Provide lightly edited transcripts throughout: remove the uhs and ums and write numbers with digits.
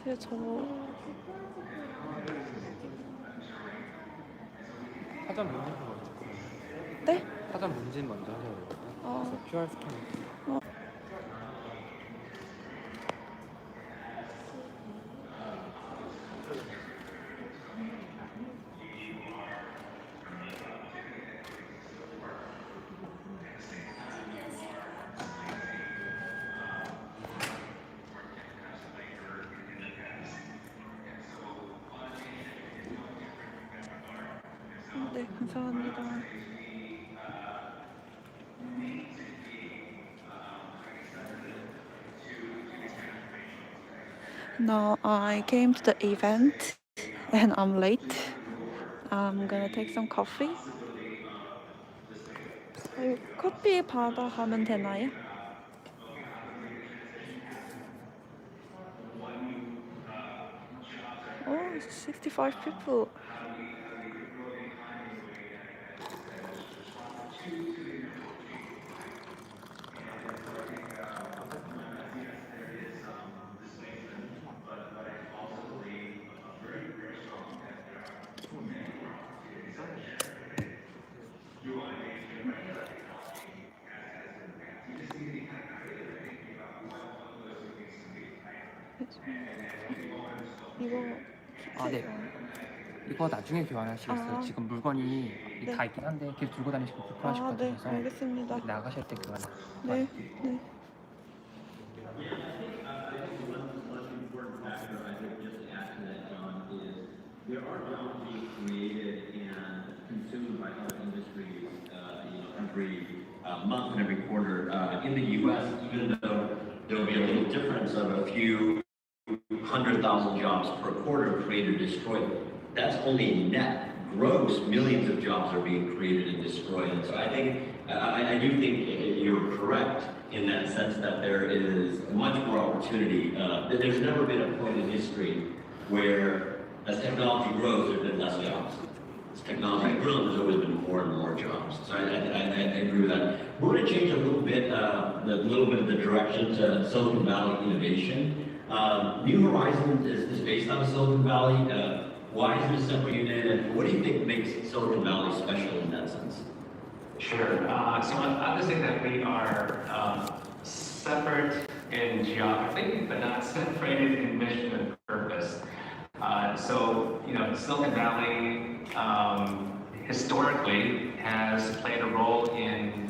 근데 저 사전 문진표 먼저. 네? 사전 문진 먼저 하셔야 돼요. 그래서 QR 스캔. 네, 감사합니다. Now I came to the event and I'm late. I'm gonna take some coffee. 커피 받아가면 되나요? Oh, 65 people. 이거 아, 네. 이거 나중에 교환하시겠어요? 아. 지금 물건이 네. 다 있긴 한데 계속 들고 다니시면 불편하실 것 네, 같아서 알겠습니다. 나가실 때 교환. 네, 네. There are jobs being created and consumed by other industries, every month and every quarter. In the U.S., even though there will be a little difference of a few 100,000 jobs per quarter created or destroyed, that's only net. Gross, millions of jobs are being created and destroyed. And so I think, I do think you're correct in that sense that there is much more opportunity. There's never been a point in history where as technology grows, there have been less jobs. As technology grows, there's always been more and more jobs. So I agree with that. We're going to change a little bit of the direction to Silicon Valley innovation. New Horizons is based on Silicon Valley. Why is it a separate unit, and what do you think makes Silicon Valley special in that sense? Sure. So I would say that we are separate in geography, but not separated in mission and purpose. So, Silicon Valley historically has played a role in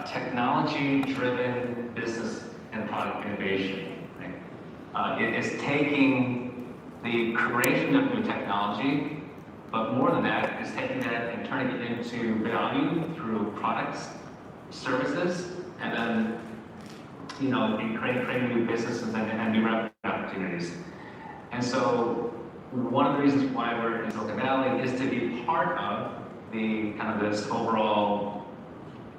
technology-driven business and product innovation. Right? It is taking the creation of new technology, but more than that, it's taking that and turning it into value through products, services, and then, creating new businesses and new revenue opportunities. And so one of the reasons why we're in Silicon Valley is to be part of the kind of this overall,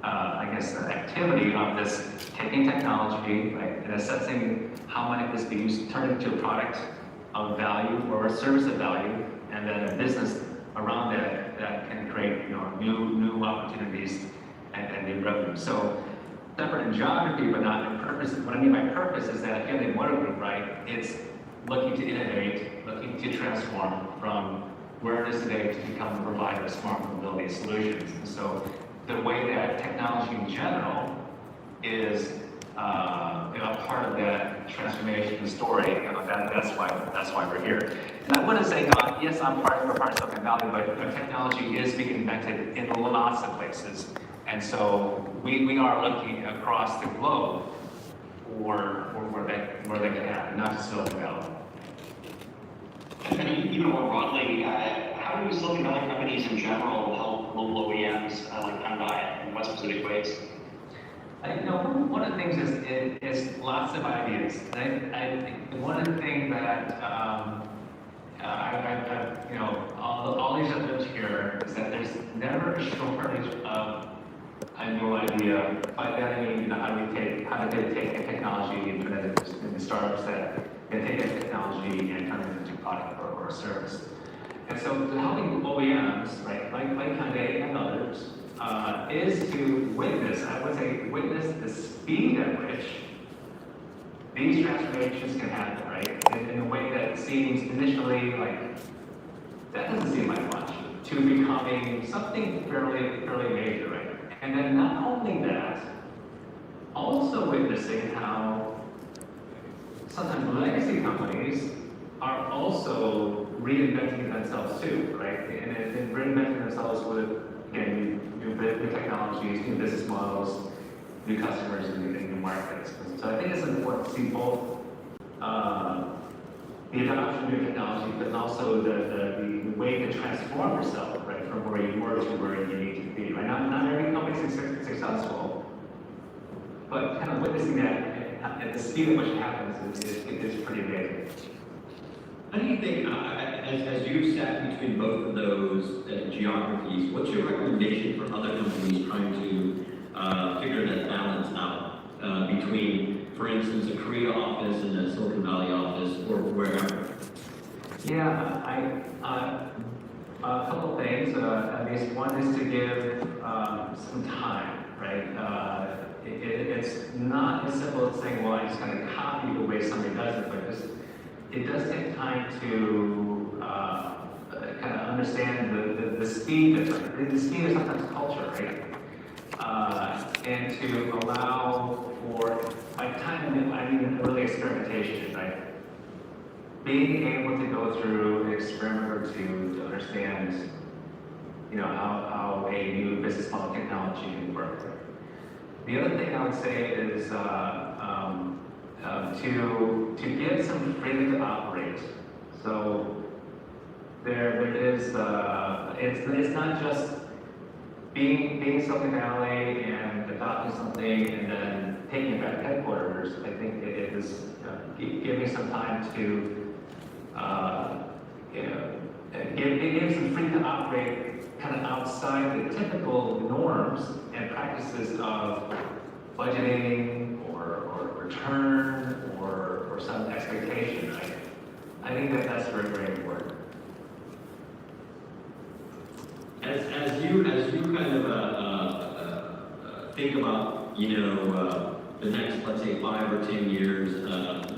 activity of this taking technology, right, and assessing how might this be used, turn it into a product of value or a service of value, and then a business around that can create, new opportunities and new revenue. So separate in geography, but not in purpose. What I mean by purpose is that if you have a motor group, right, it's looking to innovate, looking to transform from where it is today to become a provider of smart mobility solutions. And so the way that technology in general is a part of that transformation story, that's why we're here. And I wouldn't say, yes, we're part of Silicon Valley, but technology is being invented in lots of places. And so we are looking across the globe for where they can happen, not just Silicon Valley. And even more broadly, how do Silicon Valley companies in general help global OEMs like Hyundai in what specific ways? One of the things is lots of ideas. I think one of the things that all these others here is that there's never a shortage of a new idea. By that I mean, how do they take a technology and turn it into startups that they take that technology and turn it into a product or a service. And so helping OEMs, right, like Hyundai and others, is to witness the speed at which these transformations can happen, right? right? In a way that seems initially like, that doesn't seem like much, to becoming something fairly major, right? And then not only that, also witnessing how sometimes legacy companies are also reinventing themselves too, right? And reinventing themselves with, again, new technologies, new business models, new customers, and new markets. So I think it's important to see both the adoption of new technology, but also the way to transform yourself, right, from where you were to where you need to be, right? Not every company is successful, but kind of witnessing that at the speed at which it happens is pretty amazing. How do you think, as you've sat between both of those geographies, what's your recommendation for other companies trying to figure that balance out between, for instance, a Korea office and a Silicon Valley office or wherever? Yeah, a couple of things. At least one is to give some time, right? It's not as simple as saying, well, I just kind of copy the way somebody does it, but it does take time to kind of understand the speed of the speed of sometimes culture, right? And to allow for, by time, I mean early experimentation, right? Being able to go through an experiment or two to understand, you know, how a new business model technology can work. The other thing I would say is to give some freedom to operate. So there is it's not just being Silicon Valley and adopting something and then taking it back to headquarters. I think it is giving some time to give some freedom to operate kind of outside the typical norms and practices of budgeting or return or some expectation. I think that's very important. As you kind of think about, the next, let's say, 5 or 10 years,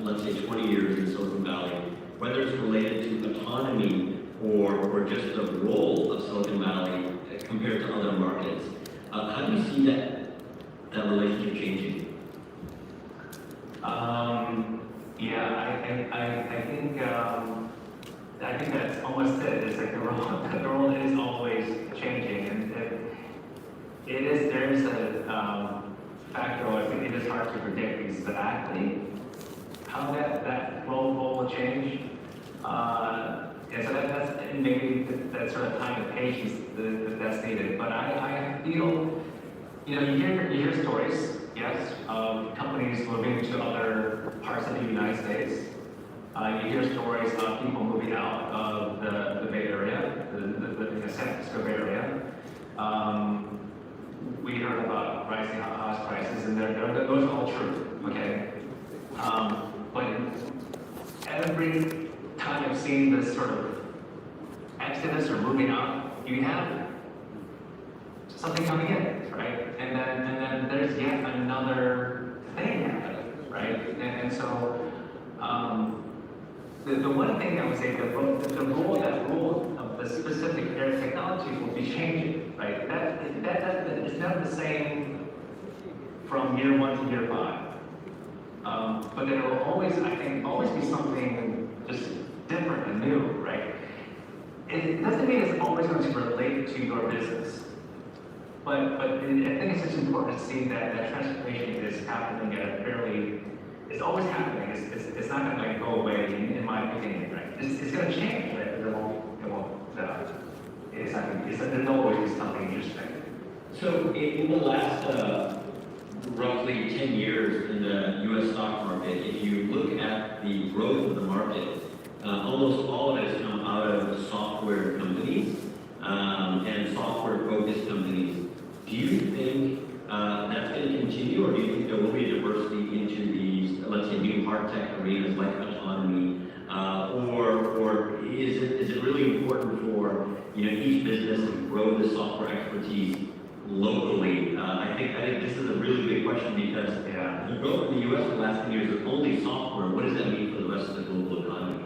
let's say 20 years in Silicon Valley, whether it's related to autonomy or just the role of Silicon Valley compared to other markets, how do you see that relationship changing? I think that's almost it. It's like the role is always changing, and there's a factor. I think it is hard to predict exactly how that role will change. And so that's maybe that sort of time and patience that's needed. But I feel, you hear stories, yes, of companies moving to other parts of the United States. You hear stories of people moving out of the Bay Area, the San Francisco Bay Area. We heard about rising house prices, and those are all true, okay? But every time I've seen this sort of exodus or moving out, you have something coming in, right? And then there's yet another thing happening, right? And so the one thing I would say, that role of the specific area of technology will be changing, right? That it's not the same from year 1 to year 5. But there will always, I think, be something just different and new, right? It doesn't mean it's always going to relate to your business. But I think it's just important to see that transformation is happening at a fairly, it's always happening. It's not going to go away, in my opinion, right? It's going to change, right? It won't, it's not going to, there's always something interesting. So in the last roughly 10 years in the U.S. stock market, if you look at the growth of the market, almost all of it has come out of software companies and software-focused companies. Do you think that's going to continue, or do you think there will be a diversity into these, let's say, new hard tech arenas like autonomy, or is it really important for each business to grow the software expertise locally? I think this is a really big question because Yeah. the growth in the U.S. in the last 10 years is only software. What does that mean for the rest of the global economy?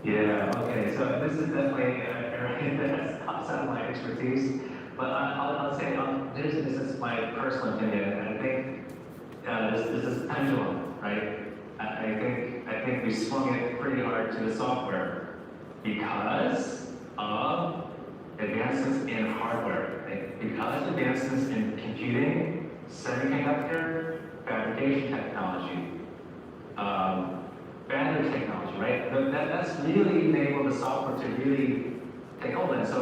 Yeah, okay, so this is definitely an area that's outside of my expertise, but I'll say, this is my personal opinion, and I think this is pendulum, right? I think we swung it pretty hard to the software because of advancements in hardware, right? Because of advancements in computing, semiconductor, fabrication technology, battery technology, right? That's really enabled the software to really take hold. And so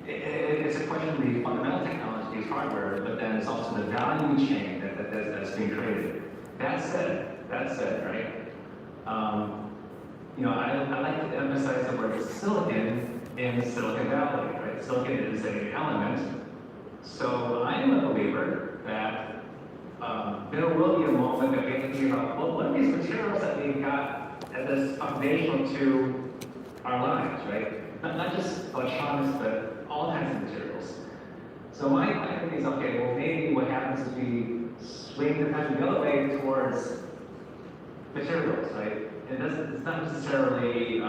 it's a question of the fundamental technology is hardware, but then it's also the value chain that's being created. That said, right? I like to emphasize the word silicon in Silicon Valley, right? Silicon is an element. So I am a believer that there will be a moment that we have to think about, well, what are these materials that we've got that's foundational to our lives, right? Not just electronics, but all kinds of materials. So my thinking is, okay, well, maybe what happens is we swing the pendulum the other way towards materials, right? It's not necessarily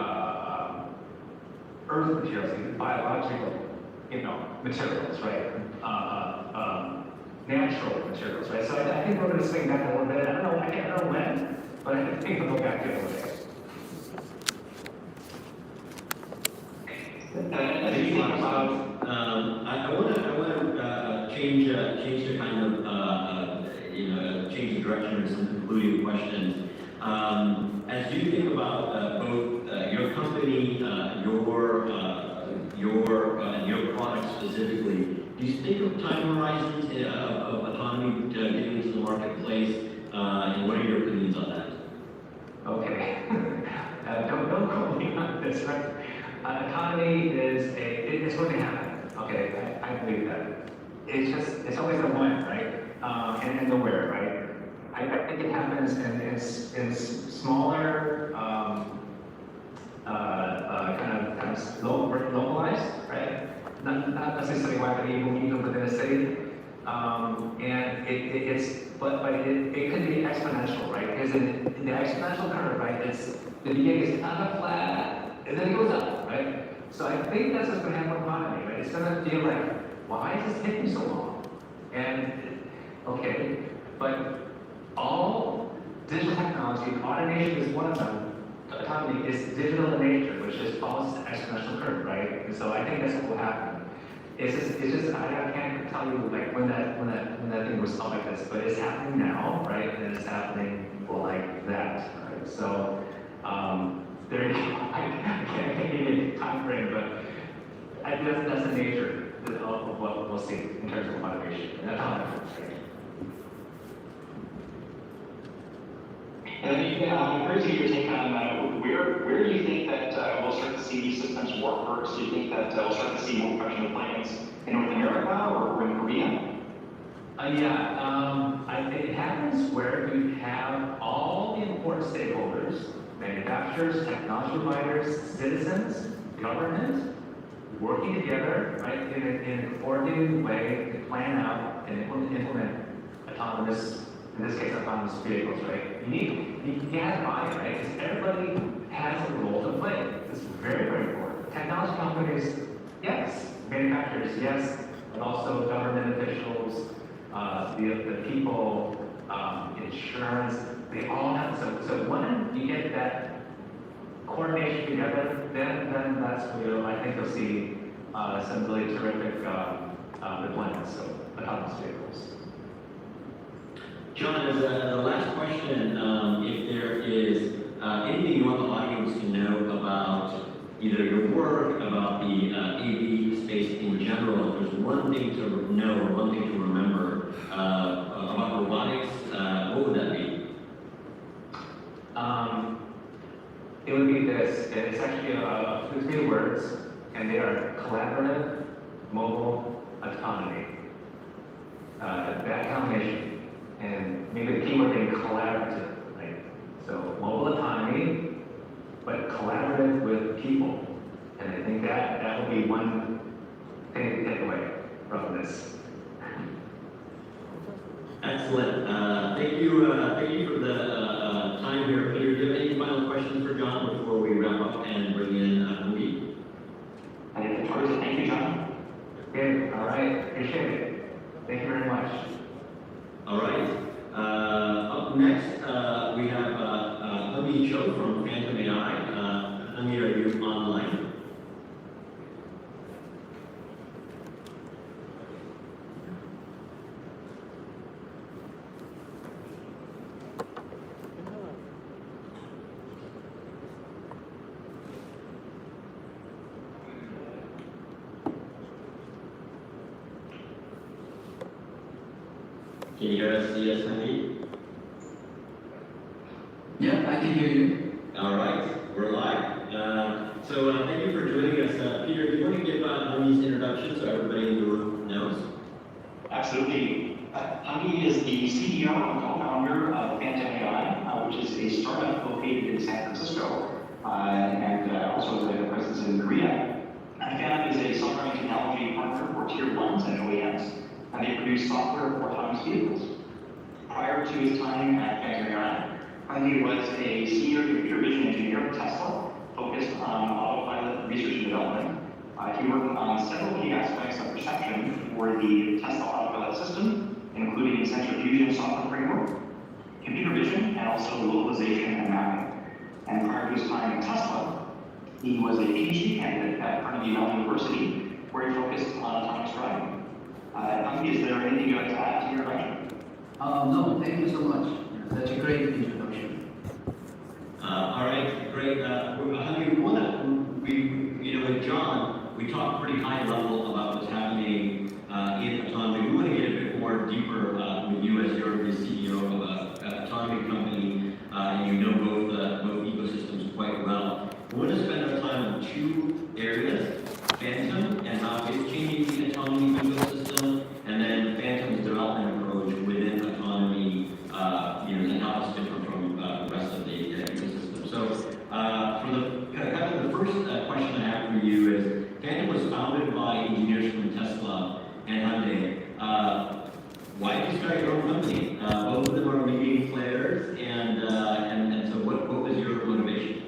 earth materials, biological, materials, right? Natural materials, right? So I think we're going to swing back a little bit. I can't know when, but I think we'll go back to it a little bit. Thank you, Mark. I want to change the kind of change the direction of some concluding questions. As you think about both your company, your product specifically, do you think of time horizons of autonomy getting into the marketplace, and what are your opinions on that? Okay, don't quote me on this, right? Autonomy it's going to happen. Okay, I believe that. It's always the when, right? And the where, right? I think it happens in smaller, kind of localized, right? Not necessarily but even within a city. And it could be exponential, right? Because in the exponential curve, right, the beginning is kind of flat, and then it goes up, right? So I think that's what's going to happen with autonomy, right? It's going to feel like, why is this taking so long? And, okay, but all digital technology, automation is one of them. Autonomy is digital in nature, which just follows the exponential curve, right? And so I think that's what will happen. It's just I can't tell you like when that thing was up like this, but it's happening now, right? And it's happening like that, right? So there you go. I can't give you a time frame, but that's the nature of what we'll see in terms of automation. And that's how it happens, right? And then I'm curious to get your take on where do you think that we'll start to see these systems work first? Do you think that we'll start to see more production deployments in North America or in Korea? It happens where you have all the important stakeholders, manufacturers, technology providers, citizens, government, working together, right, in a coordinated way to plan out and implement autonomous, in this case, autonomous vehicles, right? You have buy-in, right? Because everybody has a role to play. It's very, very important. Technology companies, yes. Manufacturers, yes. But also government officials, the people, insurance, they all have, so when you get that coordination together, then that's where I think you'll see some really terrific deployments of autonomous vehicles. John, as a last question, if there is anything you want the audience to know about either your work, about the AV space in general, if there's one thing to know or one thing to remember about robotics, what would that be? It would be this. It's actually three words, and they are collaborative, mobile, autonomy. That combination, and maybe the keyword being collaborative, right? So mobile autonomy, but collaborative with people. And I think that will be one thing to take away from this. Excellent. Thank you for the time here. Peter, do you have any final questions for John before we wrap up and bring in Hamid? Thank you, John. Okay, all right, appreciate it. Thank you very much. All right. Up next, we have Hamid Cho from Phantom AI. Hamid, are you online? Can you guys see us, Hamid? Yeah, I can hear you. All right, we're live. Thank you for joining us. Peter, do you want to give Hamid's introduction so everybody in the room knows? Absolutely. Hamid is the CEO and co-founder of Phantom AI, which is a startup located in San Francisco, and also has a presence in Korea. Phantom is a software and technology partner for tier 1s and OEMs, and they produce software for autonomous vehicles. Prior to his time at Phantom AI, he was a senior computer vision engineer at Tesla, focused on autopilot research and development. He worked on several key aspects of perception for the Tesla autopilot system, including sensor fusion software framework, computer vision, and also localization and mapping. And prior to his time at Tesla, he was a PhD candidate at Carnegie Mellon University, where he focused on autonomous driving. Hamid, is there anything you'd like to add to your introduction? No, thank you so much. That's a great introduction. All right, great. Hamid, with John, we talked pretty high level about what's happening in autonomy. We want to get a bit more deeper with you as you're the CEO of an autonomy company, and you know both ecosystems quite well. We want to spend our time on two areas: Phantom and how it's changing the autonomy ecosystem, and then Phantom's development approach within autonomy, and how it's different from the rest of the ecosystem. So, for the first question I have for you is, Phantom was founded by engineers from Tesla and Hyundai. Why did you start your own company? Both of them are leading players, and so what was your motivation?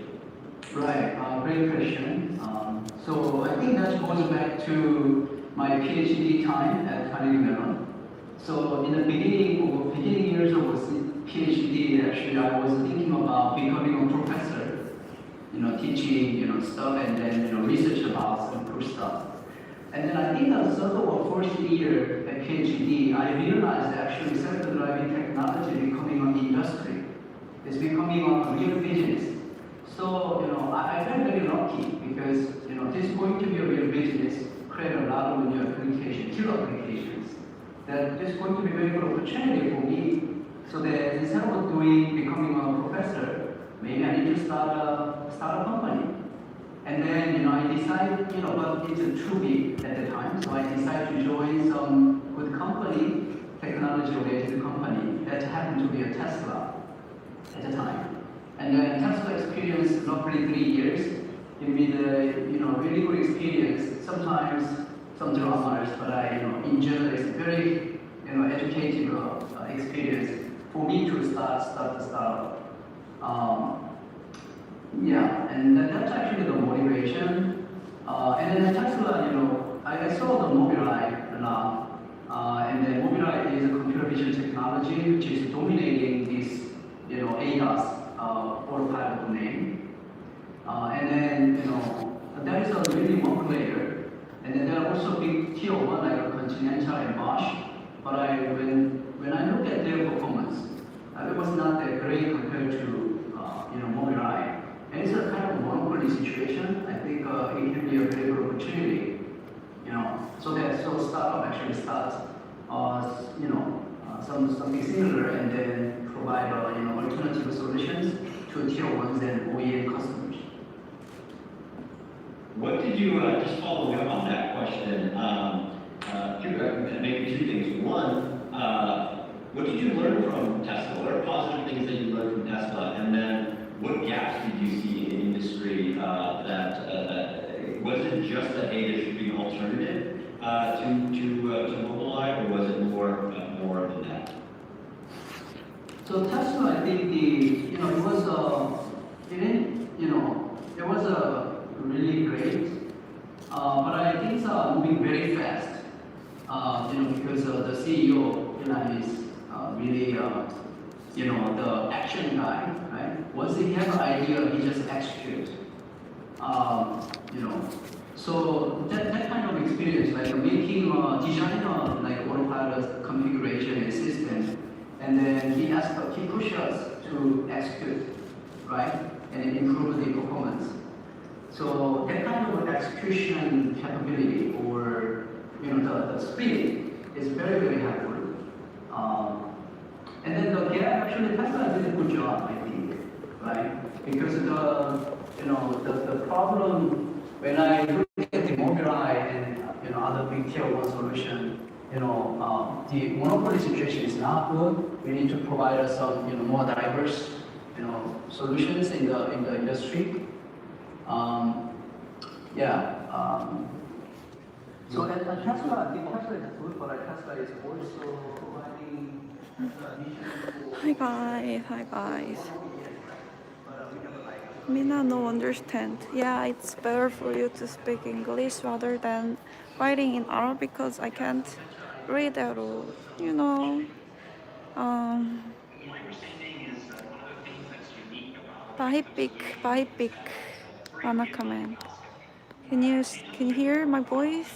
Right, great question. So I think that goes back to my PhD time at Carnegie Mellon. So in the beginning years of PhD, actually, I was thinking about becoming a professor, teaching, stuff, and then, research about some cool stuff. And then I think the third or fourth year at PhD, I realized actually self-driving technology becoming an industry. It's becoming a real business. So, I felt very lucky because, this is going to be a real business, create a lot of new applications, killer applications. That this is going to be a very good opportunity for me. So that instead of becoming a professor, maybe I need to start a company. And then, I decided, but it's too big at the time, so I decided to join some good company, technology-related company, that happened to be a Tesla at the time. And then Tesla experienced roughly 3 years. Give me the, really good experience. Sometimes some dramas, but in general, it's very, educational experience for me to start the startup. And that's actually the motivation. And then Tesla, I saw the Mobileye a lot. And then Mobileye is a computer vision technology which is dominating this, ADAS autopilot domain. And then, that is a really one player. And then there are also big tier 1 like Continental and Bosch. But when I look at their performance, it was not that great compared to Mobileye. And it's a kind of monopoly situation. I think it can be a very good opportunity, so startup actually starts, something similar, and then provide alternative solutions to tier 1s and OEM customers. What did you, just following up on that question, maybe two things. One, what did you learn from Tesla? What are positive things that you learned from Tesla? And then what gaps did you see in the industry was it just that, hey, there should be an alternative to Mobileye, or was it more than that? So Tesla, I think it was it was really great, but I think it's moving very fast. Because the CEO, is really, the action guy, right? Once he has an idea, he just executes. You know, so that kind of experience, like making design like autopilot configuration and system, and then he pushed us to execute, right, and improve the performance. So that kind of execution capability, or the speed, is very very helpful. And then the Gap, actually Tesla did a good job, I think, right? Because the problem when I look at the Mobileye and other big tier one solution, the monopoly situation is not good. We need to provide us some more diverse solutions in the industry. So at Tesla, I think Tesla is good, but Tesla is also providing Hi guys. Mina, no understand. Yeah, it's better for you to speak English rather than writing in Arabic because I can't read at all. Bahipik, Rana comment. Can you hear my voice?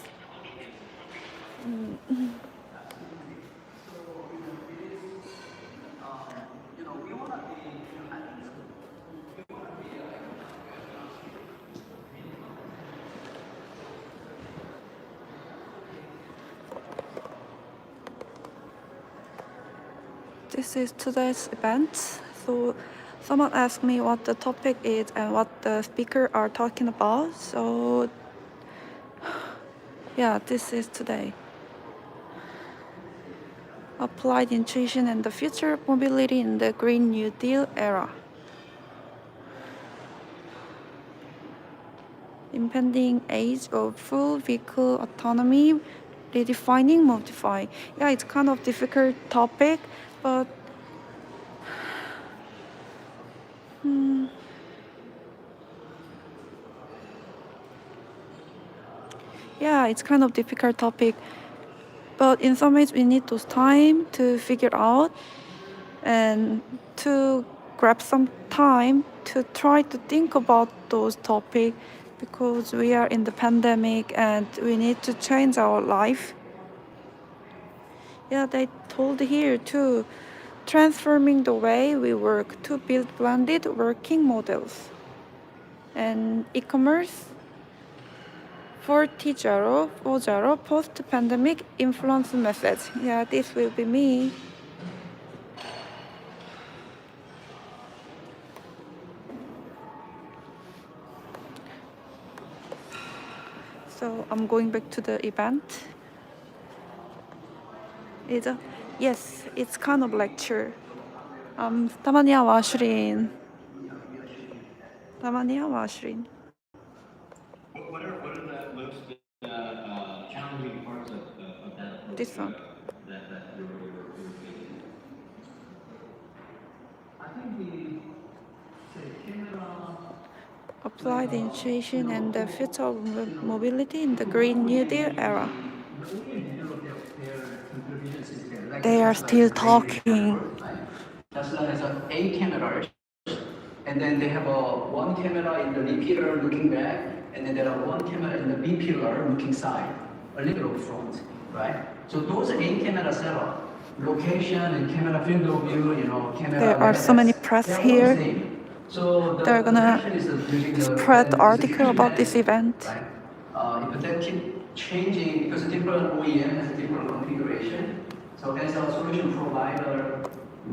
This is today's event. So someone asked me what the topic is and what the speaker are talking about. So yeah, this is today. Applied intuition and the future of mobility in the Green New Deal era. Impending age of full vehicle autonomy, redefining modify. Yeah, it's kind of difficult topic, but yeah, it's kind of difficult topic. But in some ways, we need those time to figure out and to grab some time to try to think about those topics because we are in the pandemic and we need to change our life. Yeah, they told here too, transforming the way we work to build blended working models. And e-commerce 4.0 post-pandemic influence methods. Yeah, this will be me. So I'm going back to the event. Yes, it's kind of lecture. Tamania Washrin. What are the most challenging parts of that? This one. That you're facing? I think the camera. Applied intuition and the future of mobility in the Green New Deal era. They are still talking. Tesla has 8 cameras, and then they have one camera in the D pillar looking back, and then there are one camera in the B pillar looking side, a little front, right? So those 8 camera setup, location and camera field of view, camera. There are so many press here. So They're gonna spread the article about this event. Right? If that keep changing because different OEM has different configuration. So as a solution provider,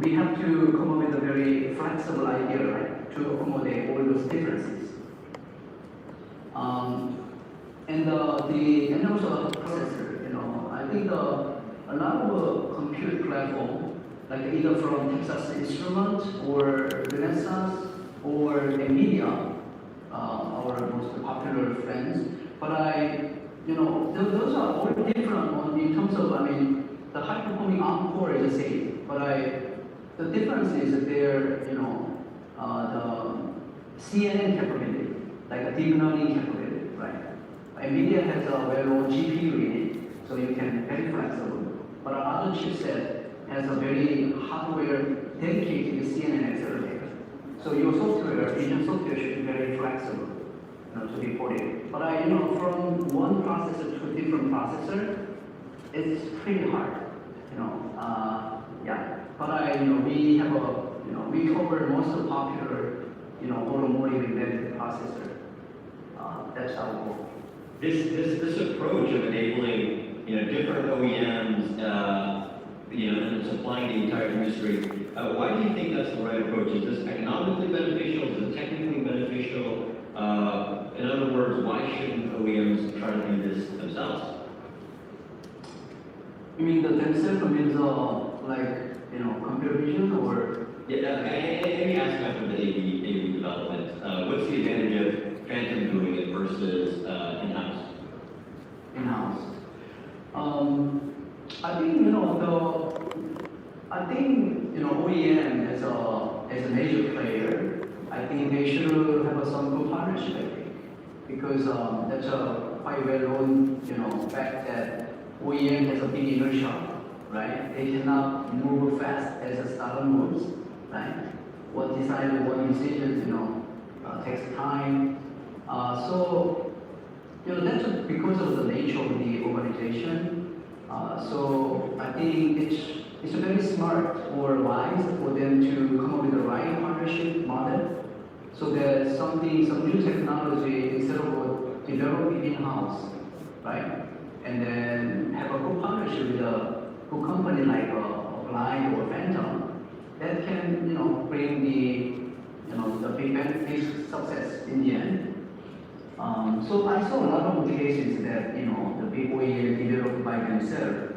we have to come up with a very flexible idea, right, to accommodate all those differences. And also the processor, I think a lot of compute platform, like either from Texas Instruments or Renesas or NVIDIA, our most popular friends. But those are all different in terms of, the high performing ARM core is the same. But the difference is their, the CNN capability, like a deep learning capability, right? NVIDIA has a well-known GPU in it, so you can very flexible. But our other chipset has a very hardware dedicated CNN accelerator. So your software, vision software should be very flexible, to be ported. But from one processor to a different processor, it's pretty hard, yeah. But we have we cover most of the popular, automotive embedded processor. That's our goal. This approach of enabling, different OEMs, and supplying the entire industry, why do you think that's the right approach? Is this economically beneficial? Is it technically beneficial? In other words, why shouldn't OEMs try to do this themselves? You mean the themselves means computer vision or? Yeah, any aspect of the AV development. What's the advantage of Phantom doing it versus in-house? In-house. I think OEM as a major player, I think they should have some good partnership, I think, because that's a quite well-known fact that OEM has a big inertia, right? They cannot move fast as a startup moves, right? What decisions, takes time. So that's because of the nature of the organization. So I think it's very smart or wise for them to come up with the right partnership model, so that some new technology instead of developing in-house, right? And then have a good partnership with a good company like Applied or Phantom that can bring the big success in the end. So I saw a lot of cases that the big OEM developed by themselves,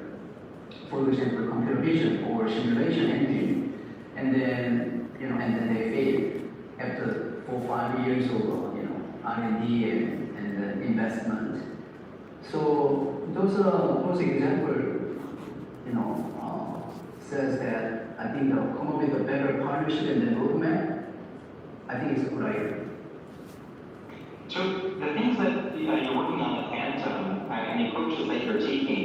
for example, computer vision or simulation engine, and then they failed after 4 or 5 years of R&D and investment. So those examples says that I think they'll come up with a better partnership and the roadmap. I think it's a good idea. So the things that you're working on at Phantom and the approaches that you're taking,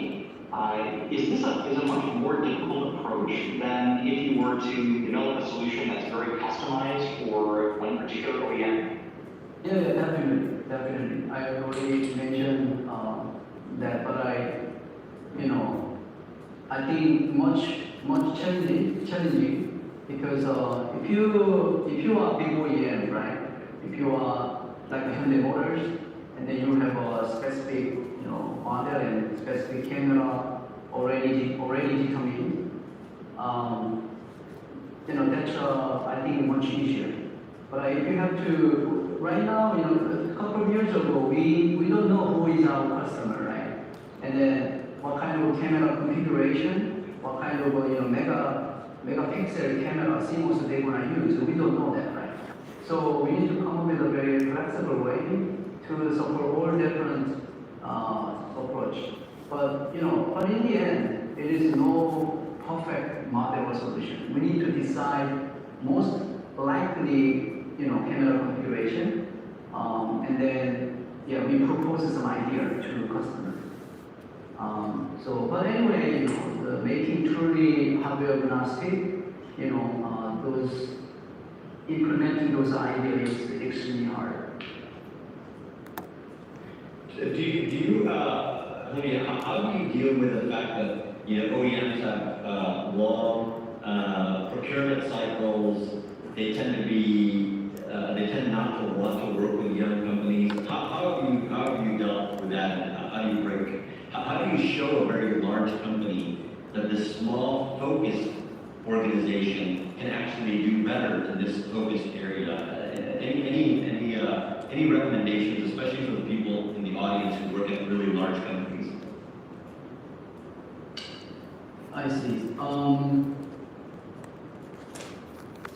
is a much more difficult approach than if you were to develop a solution that's very customized for one particular OEM? Yeah, definitely. I already mentioned that, but I think much challenging because if you are a big OEM, right? If you are like Hyundai Motors, and then you have a specific model and specific camera already determined, that's I think much easier. But if you have to right now, a couple of years ago, we don't know who is our customer, right? And then what kind of camera configuration, what kind of megapixel camera CMOS they're gonna use. We don't know that, right? So we need to come up with a very flexible way to support all different approach. But but in the end, there is no perfect model or solution. We need to decide most likely camera configuration, and then we propose some idea to customers. But anyway, the making truly hardware agnostic, those implementing those ideas is extremely hard. Do you how do you deal with the fact that OEMs have long procurement cycles? They tend not to want to work with young companies. How have you dealt with that? And how do you show a very large company that this small focused organization can actually do better in this focused area? Any recommendations, especially for the people in the audience who work at really large companies? I see.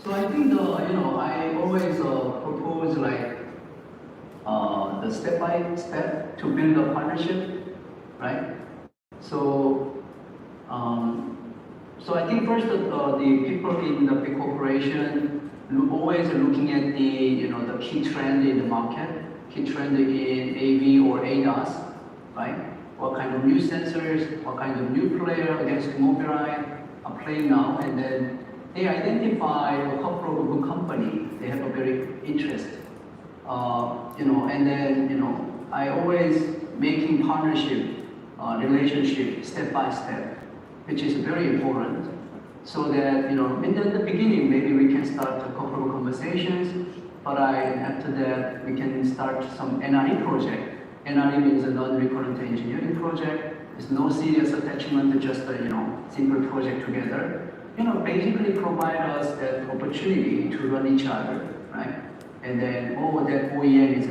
So I think I always propose the step by step to build a partnership, right? So So I think first, the people in the big corporation always looking at the key trend in the market, key trend in AV or ADAS, right? What kind of new sensors, what kind of new player against Mobileye are playing now, and then they identify a couple of good company. They have a very interest, and then I always making partnership, relationship step by step, which is very important. So that in the beginning maybe we can start a couple of conversations, but after that we can start some NRE project. NRE means a non-recurrent engineering project. There's no serious attachment, just a simple project together. Basically provide us that opportunity to run each other, right? And then that OEM is